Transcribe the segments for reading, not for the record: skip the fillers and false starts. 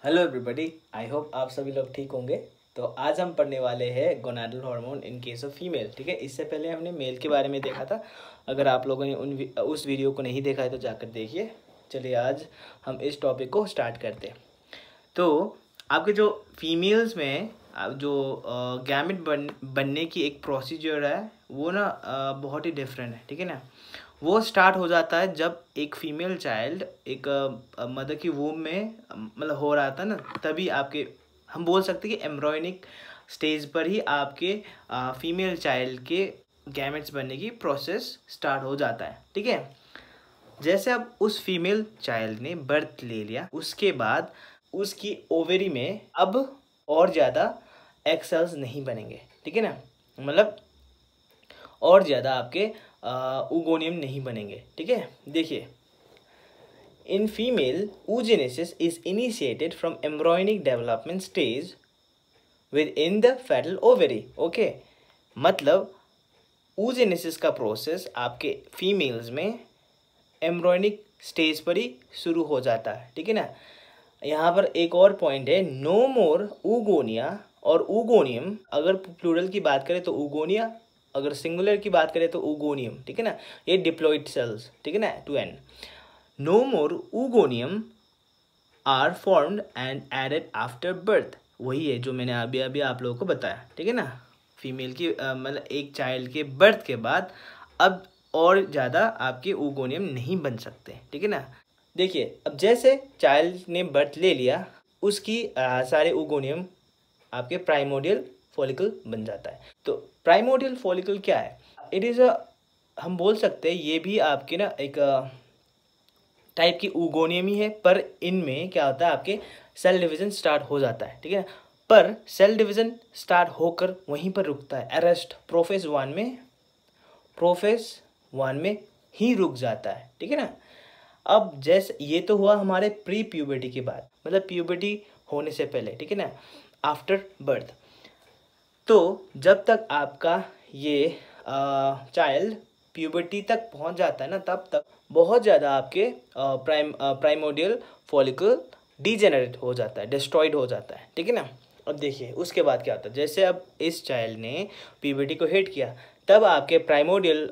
Hello everybody, I hope आप सभी लोग ठीक होंगे। तो आज हम पढ़ने वाले हैं gonadal hormone in case of female. ठीक है, इससे पहले हमने मेल के बारे में देखा था। अगर आप लोगों ने उस वीडियो को नहीं देखा है तो जाकर देखिए। चलिए आज हम इस टॉपिक को स्टार्ट करते हैं। तो आपके जो फीमेल्स में जो गैमेट बनने की एक प्रोसीजर है वो ना बहुत ही डिफरेंट है। ठीक है ना, वो स्टार्ट हो जाता है जब एक फीमेल चाइल्ड एक मदर की वूम में मतलब हो रहा था ना, तभी आपके हम बोल सकते हैं कि एम्ब्रॉयनिक स्टेज पर ही आपके फीमेल चाइल्ड के गैमेट्स बनने की प्रोसेस स्टार्ट हो जाता है। ठीक है, जैसे अब उस फीमेल चाइल्ड ने बर्थ ले लिया, उसके बाद उसकी ओवेरी में अब और ज़्यादा एग सेल्स नहीं बनेंगे। ठीक है ना, मतलब और ज़्यादा आपके oogonia नहीं बनेंगे। ठीक है, देखिए, in female oogenesis is initiated from embryonic development stage within the fetal ovary. Okay, मतलब oogenesis का प्रोसेस आपके फीमेल्स में एम्ब्रॉयनिक स्टेज पर ही शुरू हो जाता है। ठीक है ना, यहाँ पर एक और पॉइंट है, नो मोर oogonia और oogoneum। अगर प्लूरल की बात करें तो oogonia, अगर सिंगुलर की बात करें तो oogoneum। ठीक है ना, ये डिप्लॉइड सेल्स। ठीक है ना, two N. No more oogoneum are formed and added after birth. वही है जो मैंने अभी अभी आप लोगों को बताया। ठीक है ना, फीमेल की मतलब एक चाइल्ड के बर्थ के बाद अब और ज़्यादा आपके oogoneum नहीं बन सकते। ठीक है ना, देखिए, अब जैसे चाइल्ड ने बर्थ ले लिया, उसकी सारे oogoneum आपके प्राइमोडियल फॉलिकल बन जाता है। तो प्राइमोडियल फॉलिकल क्या है? इट इज़ हम बोल सकते हैं ये भी आपके ना एक टाइप की oogoneum ही है, पर इनमें क्या होता है, आपके सेल डिवीज़न स्टार्ट हो जाता है। ठीक है, पर सेल डिवीज़न स्टार्ट होकर वहीं पर रुकता है, अरेस्ट प्रोफेस वन में ही रुक जाता है। ठीक है ना, अब जैसे ये तो हुआ हमारे प्री प्यूबर्टी के बाद, मतलब प्यूबर्टी होने से पहले। ठीक है ना, आफ्टर बर्थ। तो जब तक आपका ये चाइल्ड प्यूबर्टी तक पहुंच जाता है ना, तब तक बहुत ज़्यादा आपके प्राइमोडियल फॉलिकल डीजेनरेट हो जाता है, डिस्ट्रॉयड हो जाता है। ठीक है ना, अब देखिए उसके बाद क्या होता है, जैसे अब इस चाइल्ड ने प्यूबर्टी को हिट किया, तब आपके प्राइमोडियल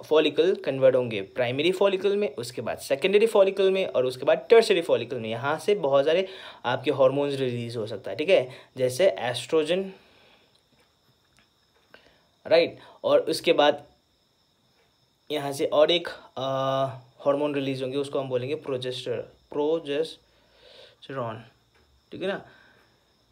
फॉलिकल कन्वर्ट होंगे प्राइमरी फॉलिकल में, उसके बाद सेकेंडरी फॉलिकल में, और उसके बाद टर्शरी फॉलिकल में। यहाँ से बहुत सारे आपके हार्मोन्स रिलीज हो सकता है। ठीक है, जैसे एस्ट्रोजन, राइट, और उसके बाद यहाँ से और एक हार्मोन रिलीज होंगे, उसको हम बोलेंगे प्रोजेस्टेरॉन। ठीक है ना,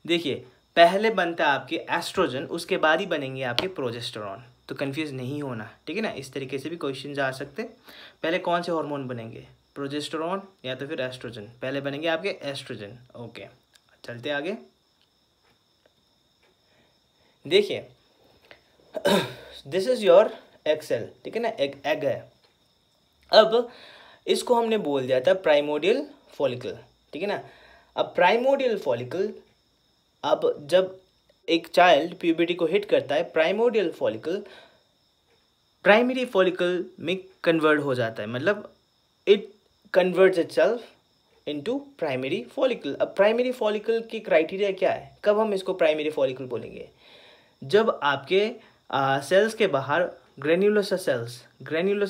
देखिए, पहले बनता है आपके एस्ट्रोजन, उसके बाद ही बनेंगे आपके प्रोजेस्टेरॉन। तो कंफ्यूज नहीं होना। ठीक है ना, इस तरीके से भी क्वेश्चन आ सकते हैं। पहले कौन से हार्मोन बनेंगे, प्रोजेस्टेरॉन या तो फिर एस्ट्रोजन? पहले बनेंगे आपके एस्ट्रोजन। ओके, चलते आगे। देखिए, this is your egg cell. ठीक है ना, एग है। अब इसको हमने बोल दिया था प्राइमोडियल फॉलिकल। ठीक है ना, अब प्राइमोडियल फॉलिकल, अब जब एक चाइल्ड प्यूबर्टी को हिट करता है, प्राइमोडियल फॉलिकल प्राइमरी फॉलिकल में कन्वर्ट हो जाता है, मतलब it converts itself into primary follicle. अब प्राइमरी फॉलिकल की क्राइटेरिया क्या है, कब हम इसको प्राइमरी फॉलिकल बोलेंगे? जब आपके सेल्स के बाहर ग्रेन्युलोसा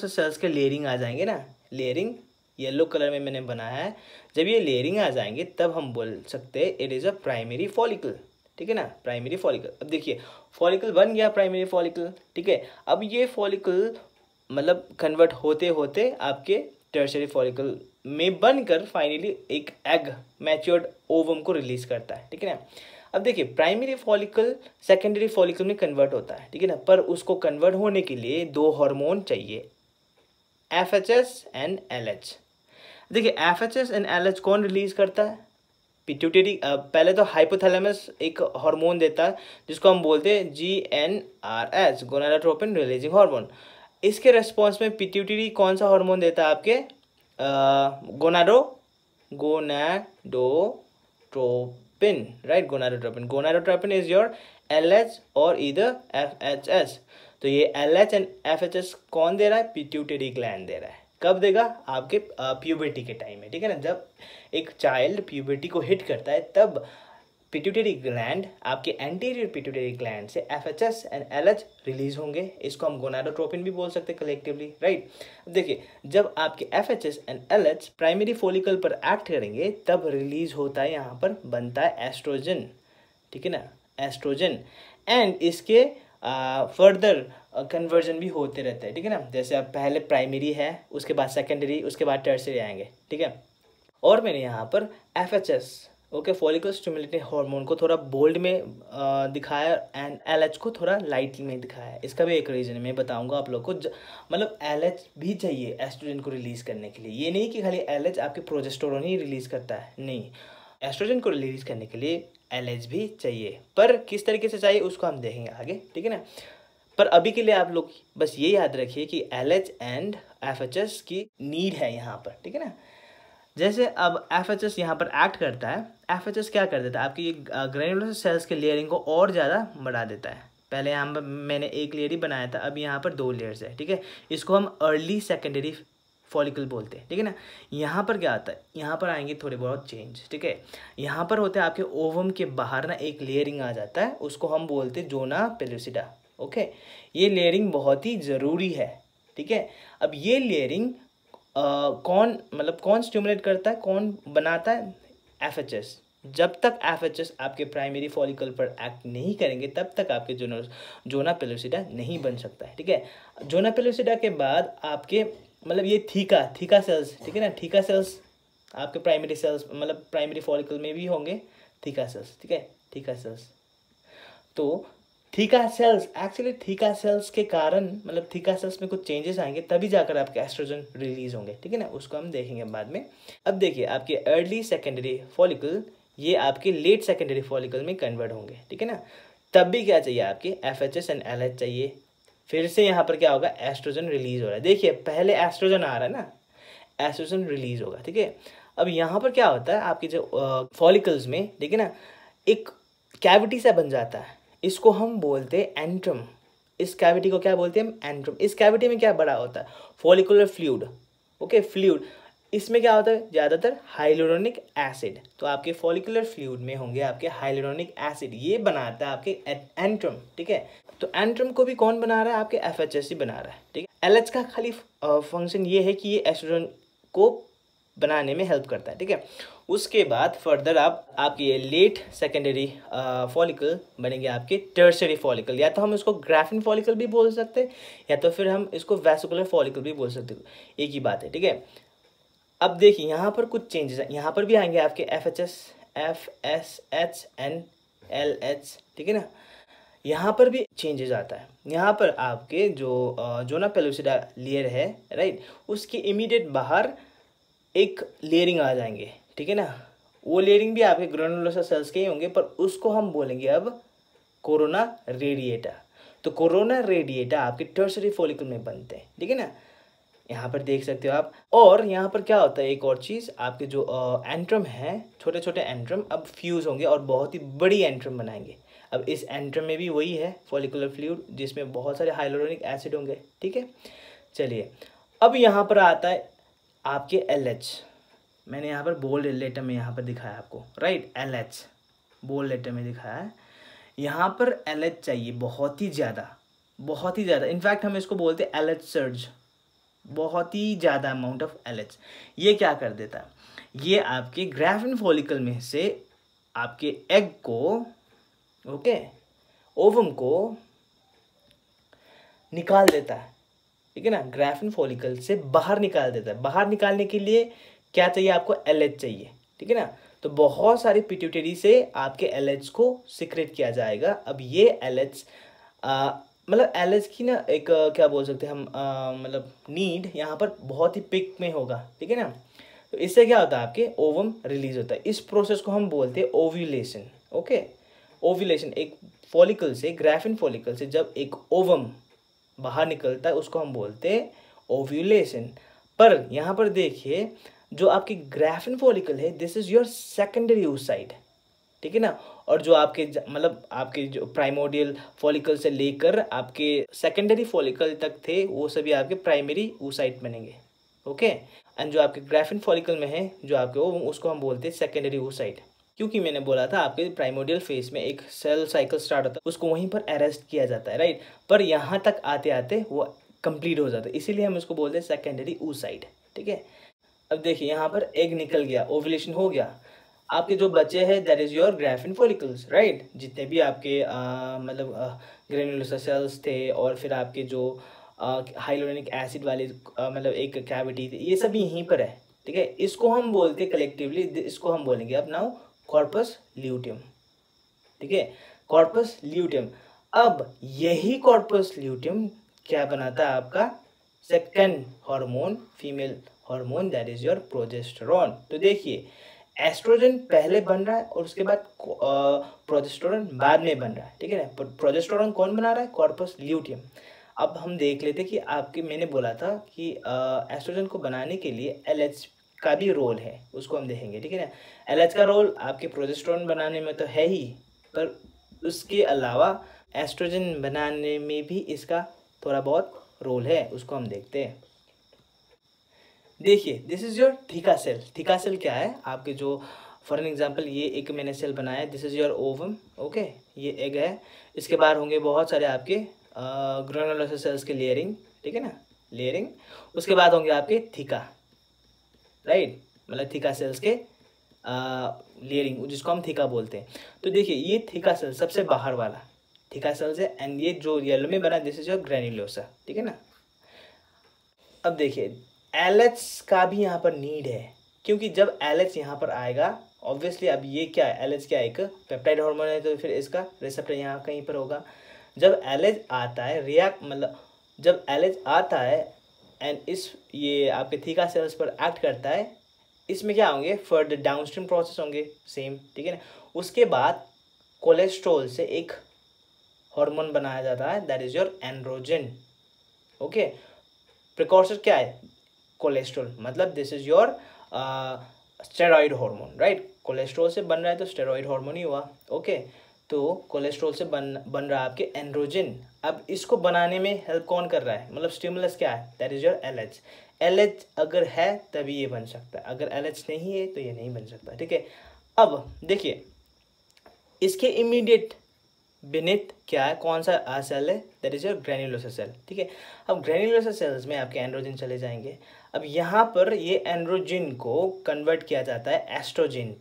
सेल्स के लेयरिंग आ जाएंगे ना, लेयरिंग येलो कलर में मैंने बनाया है, जब ये लेयरिंग आ जाएंगे तब हम बोल सकते हैं it is a primary follicle. ठीक है ना, प्राइमरी फॉलिकल। अब देखिए, फॉलिकल बन गया प्राइमरी फॉलिकल। ठीक है, अब ये फॉलिकल मतलब कन्वर्ट होते होते आपके टर्शरी फॉलिकल में बनकर फाइनली एक एग मैच्योर्ड ओवम को रिलीज करता है। ठीक है ना, अब देखिए, प्राइमरी फॉलिकल सेकेंडरी फॉलिकल में कन्वर्ट होता है। ठीक है ना, पर उसको कन्वर्ट होने के लिए दो हार्मोन चाहिए, FHS एंड LH। देखिए, FHS एंड LH कौन रिलीज करता है? पिट्यूटरी। पहले तो हाइपोथैलेमस एक हार्मोन देता है जिसको हम बोलते हैं GnRH, गोनाडोट्रोपिन रिलीजिंग हार्मोन। इसके रेस्पॉन्स में पिट्यूटरी कौन सा हार्मोन देता है आपके? Gonadotropin, right, gonadotropin is your LH और इधर FHS। तो ये LH एंड FHS कौन दे रहा है? पिट्यूटरी ग्लैंड दे रहा है। कब देगा? आपके प्यूबर्टी के टाइम में, ठीक है ना। जब एक चाइल्ड प्यूबर्टी को हिट करता है तब पिट्यूटरी ग्लैंड, आपके एंटीरियर पिट्यूटरी ग्लैंड से एफएचएस एंड एलएच रिलीज होंगे। इसको हम गोनाडोट्रोपिन भी बोल सकते हैं कलेक्टिवली, राइट। देखिए, जब आपके एफएचएस एंड एलएच प्राइमरी फॉलिकल पर एक्ट करेंगे तब रिलीज होता है, यहाँ पर बनता है एस्ट्रोजन, ठीक है ना, एस्ट्रोजन। एंड इसके फर्दर कन्वर्जन भी होते रहते हैं, ठीक है ना। जैसे अब पहले प्राइमरी है, उसके बाद सेकेंडरी, उसके बाद टर्सरी आएंगे, ठीक है। और मैंने यहाँ पर एफएचएस, ओके, फॉलिकल स्टिमुलेटिंग हार्मोन को थोड़ा बोल्ड में दिखाया एंड एलएच को थोड़ा लाइट में दिखाया। इसका भी एक रीज़न मैं बताऊंगा आप लोग को। मतलब एलएच भी चाहिए एस्ट्रोजन को रिलीज़ करने के लिए। ये नहीं कि खाली एलएच आपके प्रोजेस्टेरोन ही रिलीज़ करता है, नहीं, एस्ट्रोजन को रिलीज़ करने के लिए एलएच भी चाहिए। पर किस तरीके से चाहिए उसको हम देखेंगे आगे, ठीक है ना। पर अभी के लिए आप लोग बस ये याद रखिए कि एलएच एंड एफएचएस की नीड है यहाँ पर, ठीक है ना। जैसे अब एफएचएस यहाँ पर एक्ट करता है, एफएचएस क्या कर देता है, आपकी ग्रैन्युलर सेल्स के लेयरिंग को और ज़्यादा बढ़ा देता है। पहले यहाँ पर मैंने एक लेयर ही बनाया था, अब यहाँ पर 2 लेयर्स है, ठीक है। इसको हम अर्ली सेकेंडरी फॉलिकल बोलते हैं, ठीक है ना। यहाँ पर क्या आता है, यहाँ पर आएंगे थोड़े बहुत चेंज, ठीक है। यहाँ पर होते हैं आपके ओवम के बाहर ना एक लेयरिंग आ जाता है, उसको हम बोलते हैं जोना पेलुसिडा, ओके। ये लेयरिंग बहुत ही ज़रूरी है, ठीक है। अब ये लेयरिंग कौन स्टिमुलेट करता है, कौन बनाता है? एफएचएस। जब तक एफएचएस आपके प्राइमरी फॉलिकल पर एक्ट नहीं करेंगे तब तक आपके जोना पेलुसिडा नहीं बन सकता है, ठीक है। जोना पेलुसिडा के बाद आपके मतलब ये थीका सेल्स, ठीक है ना, थीका सेल्स आपके प्राइमरी सेल्स मतलब प्राइमरी फॉलिकल में भी होंगे थीका सेल्स, ठीक है, थीका सेल्स। तो theca sales, actually theca sales के कारण मतलब थीका सेल्स में कुछ चेंजेस आएंगे तभी जाकर आपके एस्ट्रोजन रिलीज होंगे, ठीक है ना। उसको हम देखेंगे बाद में। अब देखिए, आपके अर्ली सेकेंडरी फॉलिकल ये आपके लेट सेकेंडरी फॉलिकल में कन्वर्ट होंगे, ठीक है ना। तब भी क्या चाहिए, आपके एफएचएस एंड एलएच चाहिए। फिर से यहाँ पर क्या होगा, एस्ट्रोजन रिलीज हो रहा है। देखिए, पहले एस्ट्रोजन आ रहा है ना, एस्ट्रोजन रिलीज होगा, ठीक है। अब यहाँ पर क्या होता है, आपके जो फॉलिकल्स में, ठीक है ना, एक कैविटी सा बन जाता है, इसको हम बोलते हैं एंट्रम। इस कैविटी को क्या बोलते हैं हम? एंट्रम। इस कैविटी में क्या बड़ा होता है? Follicular fluid, okay, fluid. इसमें क्या होता है? ज़्यादातर हाइलुरोनिक एसिड। तो आपके फॉलिकुलर फ्लूइड में होंगे आपके हाइलुरोनिक एसिड, ये बनाता है आपके एंट्रम, ठीक है। तो एंट्रम को भी कौन बना रहा है? आपके एफएचएस ही बना रहा है, ठीक है। एलएच का खाली फंक्शन ये है कि ये एस्ट्रोजन को बनाने में हेल्प करता है, ठीक है। उसके बाद फर्दर आपके ये लेट सेकेंडरी फॉलिकल बनेंगे आपके टर्शरी फॉलिकल। या तो हम इसको ग्राफिन फॉलिकल भी बोल सकते हैं या तो फिर हम इसको वेसिकुलर फॉलिकल भी बोल सकते हैं, एक ही बात है, ठीक है। अब देखिए, यहाँ पर कुछ चेंजेस हैं, यहाँ पर भी आएंगे आपके एफएचएस, एफएसएच एंड एलएच, ठीक है ना। यहाँ पर भी चेंजेस आता है। यहाँ पर आपके जो जोना पेलुसिडा लेयर है, राइट, उसके इमीडिएट बाहर एक लेयरिंग आ जाएंगे, ठीक है ना। वो लेयरिंग भी आपके ग्रेनुलोसा सेल्स के ही होंगे, पर उसको हम बोलेंगे अब कोरोना रेडिएटा। तो कोरोना रेडिएटा आपके टर्शरी फॉलिकल में बनते हैं, ठीक है ना। यहाँ पर देख सकते हो आप। और यहाँ पर क्या होता है, एक और चीज़, आपके जो एंट्रम है, छोटे छोटे एंट्रम अब फ्यूज़ होंगे और बहुत ही बड़ी एंट्रम बनाएंगे। अब इस एंट्रम में भी वही है फॉलिकुलर फ्लूइड, जिसमें बहुत सारे हाइलुरोनिक एसिड होंगे, ठीक है। चलिए, अब यहाँ पर आता है आपके एलएच। मैंने यहाँ पर बोल्ड लेटर में यहाँ पर दिखाया आपको, राइट, एलएच बोल्ड लेटर में दिखाया है। यहाँ पर एलएच चाहिए बहुत ही ज़्यादा। इनफैक्ट हम इसको बोलते हैं एलएच सर्ज, बहुत ही ज़्यादा अमाउंट ऑफ एलएच। ये क्या कर देता है, ये आपके ग्राफिन फॉलिकल में से आपके एग को, ओके, ओवम को निकाल देता है, ठीक है ना। ग्राफिन फॉलिकल से बाहर निकाल देता है। बाहर निकालने के लिए क्या चाहिए आपको? एलएच चाहिए, ठीक है ना। तो बहुत सारी पिट्यूटरी से आपके एलएच को सिक्रेट किया जाएगा। अब ये एलएच मतलब एलएच की ना एक क्या बोल सकते हैं हम, मतलब नीड यहाँ पर बहुत ही पिक में होगा, ठीक है ना। तो इससे क्या होता है, आपके ओवम रिलीज होता है। इस प्रोसेस को हम बोलते हैं ओव्यूलेशन, ओके। ओव्यूलेशन, एक फॉलिकल से, ग्राफिन फॉलिकल से जब एक ओवम बाहर निकलता है उसको हम बोलते हैं ओव्यूलेशन। पर यहाँ पर देखिए, जो आपकी ग्राफिन फॉलिकल है, this is your secondary oocyte, ठीक है ना। और जो आपके मतलब आपके जो प्राइमोडियल फॉलिकल से लेकर आपके सेकेंडरी फॉलिकल तक थे, वो सभी आपके प्राइमरी oocyte बनेंगे, ओके। एंड जो आपके ग्राफिन फॉलिकल में है, जो आपके वो, उसको हम बोलते हैं सेकेंडरी oocyte, क्योंकि मैंने बोला था आपके प्राइमोडियल फेज में एक सेल साइकिल स्टार्ट होता है, उसको वहीं पर अरेस्ट किया जाता है, राइट। पर यहाँ तक आते आते वो कंप्लीट हो जाता है, इसीलिए हम उसको बोलते हैं सेकेंडरी oocyte, ठीक है। अब देखिए यहाँ पर एग निकल गया, ओव्यूलेशन हो गया, आपके जो बच्चे हैं that is your graphene follicles, right. जितने भी आपके मतलब ग्रेन्युलोसा सेल्स थे, और फिर आपके जो हाइलोनिक एसिड वाले मतलब एक कैविटी थी, ये सब यहीं पर है, ठीक है। इसको हम बोलते हैं कलेक्टिवली, इसको हम बोलेंगे अब नाउ कॉर्पस ल्यूटियम, ठीक है, कॉर्पस ल्यूटियम। अब यही कॉर्पस ल्यूटियम क्या बनाता है आपका second hormone, female hormone, that is your progesterone. तो देखिए एस्ट्रोजन पहले बन रहा है और उसके बाद प्रोजेस्टेरॉन बाद में बन रहा है, ठीक है ना। प्रोजेस्टेरॉन कौन बना रहा है? Corpus luteum. अब हम देख लेते कि आपके, मैंने बोला था कि एस्ट्रोजन को बनाने के लिए LH का भी रोल है, उसको हम देखेंगे, ठीक है ना। LH का रोल आपके प्रोजेस्टेरॉन बनाने में तो है ही, पर उसके अलावा एस्ट्रोजन बनाने में भी इसका थोड़ा बहुत रोल है, उसको हम देखते हैं। देखिए this is your theca cell. Theca cell क्या है? आपके जो फॉर एन एग्जांपल ये एक मैंने सेल बनाया है, this is your ovum, okay, ये एग है, इसके बाहर होंगे बहुत सारे आपके ग्रेनुलोसा सेल्स के लेयरिंग, ठीक है ना, लेयरिंग। उसके बाद होंगे आपके थीका, राइट, मतलब थीका सेल्स के लेयरिंग, जिसको हम थीका बोलते हैं। तो देखिए ये थीका सेल सबसे बाहर वाला थीका सेल्स है, एंड ये जो येलो में बना दिस इज योर ग्रेन्युलोसा, ठीक है ना। अब देखिए LH का भी यहाँ पर नीड है, क्योंकि जब LH यहाँ पर आएगा ऑब्वियसली, अब ये क्या है, LH क्या है, एक पेप्टाइड हार्मोन है, तो फिर इसका रिसेप्टर यहाँ कहीं पर होगा। जब LH आता है रिएक्ट, मतलब जब LH आता है एंड इस ये आपके थीका सेल्स पर एक्ट करता है, इसमें क्या होंगे, फर्दर डाउनस्ट्रीम प्रोसेस होंगे सेम, ठीक है ना। उसके बाद कोलेस्ट्रॉल से एक हार्मोन बनाया जाता है, that is your androgen, okay. Precursor क्या है? कोलेस्ट्रॉल, मतलब this is your steroid hormone, right. Cholesterol से बन रहा है तो स्टेरॉइड हार्मोन ही हुआ, ओके। तो कोलेस्ट्रॉल से बन रहा है आपके एंड्रोजन। अब इसको बनाने में हेल्प कौन कर रहा है, मतलब स्टिमुलस क्या है, that is your LH। LH अगर है तभी ये बन सकता है, अगर LH नहीं है तो ये नहीं बन सकता, ठीक है। अब देखिए इसके इमीडिएट बिनित क्या है, कौन सा सेल है, that is your granulosa cell, ठीक है। अब ग्रेन्युलोसा सेल्स में आपके एंड्रोजन चले जाएंगे। अब यहाँ पर ये एंड्रोजन को कन्वर्ट किया जाता है एस्ट्रोजन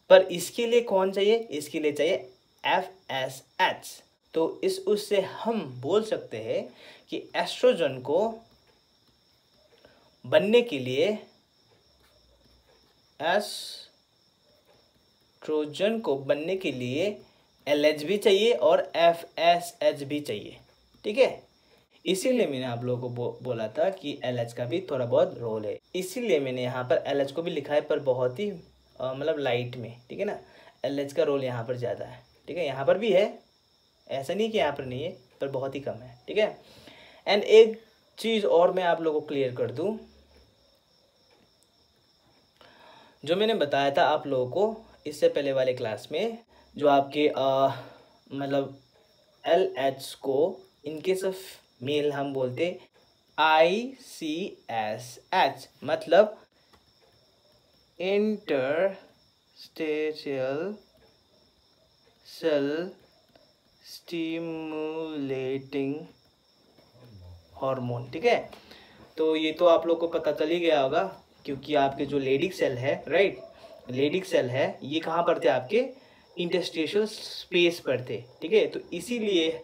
पर इसके लिए कौन चाहिए, इसके लिए चाहिए FSH। तो उससे हम बोल सकते हैं कि एस्ट्रोजन को बनने के लिए LH भी चाहिए और FSH भी चाहिए, ठीक है। इसीलिए मैंने आप लोगों को बोला था कि LH का भी थोड़ा बहुत रोल है, इसीलिए मैंने यहाँ पर LH को भी लिखा है, पर बहुत ही मतलब लाइट में, ठीक है ना। LH का रोल यहाँ पर ज़्यादा है, ठीक है। यहाँ पर भी है, ऐसा नहीं कि यहाँ पर नहीं है, पर बहुत ही कम है, ठीक है। एंड एक चीज़ और मैं आप लोगों को क्लियर कर दूँ, जो मैंने बताया था आप लोगों को इससे पहले वाले क्लास में, जो आपके मतलब LH को इन केस ऑफ मेल हम बोलते ICSH, मतलब इंटरस्टेशियल सेल स्टिमुलेटिंग हार्मोन, ठीक है। तो ये तो आप लोग को पता चल ही गया होगा, क्योंकि आपके जो लेडिक सेल है, राइट, लेडिक सेल है, ये कहाँ पर थे, आपके इंटरस्टेशियल स्पेस पर थे, ठीक है। तो इसीलिए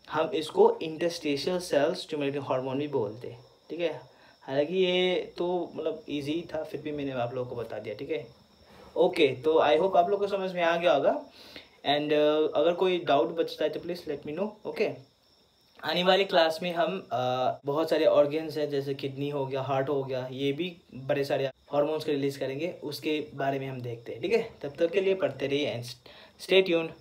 हम इसको इंटरस्टेशियल सेल स्टिमुलेटिंग हार्मोन भी बोलते हैं, ठीक है। हालांकि ये तो मतलब इजी था, फिर भी मैंने आप लोगों को बता दिया, ठीक है। ओके, तो आई होप आप लोगों को समझ में आ गया होगा। एंड अगर कोई डाउट बचता है तो please let me know, okay. आने वाली क्लास में हम बहुत सारे ऑर्गन्स हैं, जैसे किडनी हो गया, हार्ट हो गया, ये भी बड़े सारे हार्मोन्स को रिलीज करेंगे, उसके बारे में हम देखते हैं, ठीक है। तब तक के लिए पढ़ते रहिए एंड स्टे ट्यून्ड।